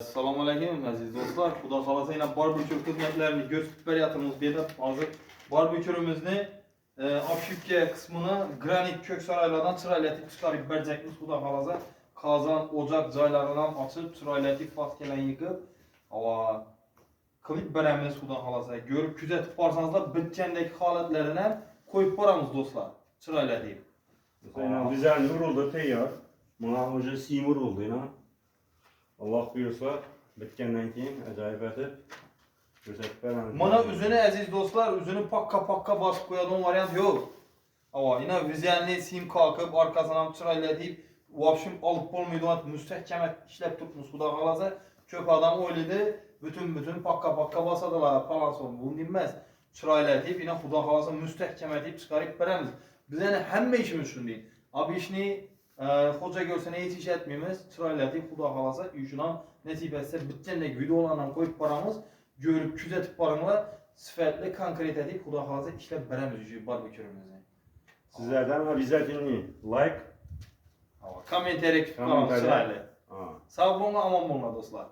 Assalomu alaykum aziz do'stlar. Xudo xolasa yana barbekü xizmatlarini ko'rsatib beryapmiz. Bu yerda hozir barbekürimizni obshipka qismini granit ko'ksaroylardan chiroylatib chiqarib beracakmiz. Xudo xolasa qozon, ocaq joylaridan ochib, chiroylatib faskalan yig'ib, qilib beramiz xudo xolasa. Ko'rib kuzatib borsanizlar, bitgandagi holatlarini ham qo'yib boramiz do'stlar. Chiroylatib. Mesela güzel vuruldu teyyor. Buna hoca sim vuruldu yine. Allah buyursa bitkenden keyin acayip etip gösterip veramiz. Mana üzünü aziz do'stlar, üzünü pakka basıp qo'yadigan variant yo'q. Yine vizyalni sim qalqib, orqasidan ham chiroylatib, vobshim olib bo'lmaydigan mustahkam ishlab turibmiz. Xudo xolasa, ko'p odam o'yladi, bütün pakka bosadilar, falan son. Bu emas. Chiroylatib, yine xudo xolasa mustahkam etib chiqarib beramiz. Biz yana hamma ishimiz shunday. Abi ishni xo'ja ko'rsani hech ish etmaymiz. Chiroylatib xudo xolasa uyushdan nasib etsa bitgandek videolarni ham qo'yib boramiz. Görüp kuzatib boringlar, sifatli konkret etib xudo xolasa ishlab beramiz shu barbekürimizni. Sizlerden обязательно like, Kommentariya kutib qolamiz chiroyli. Sog' bo'linglar, omon bo'linglar do'stlar.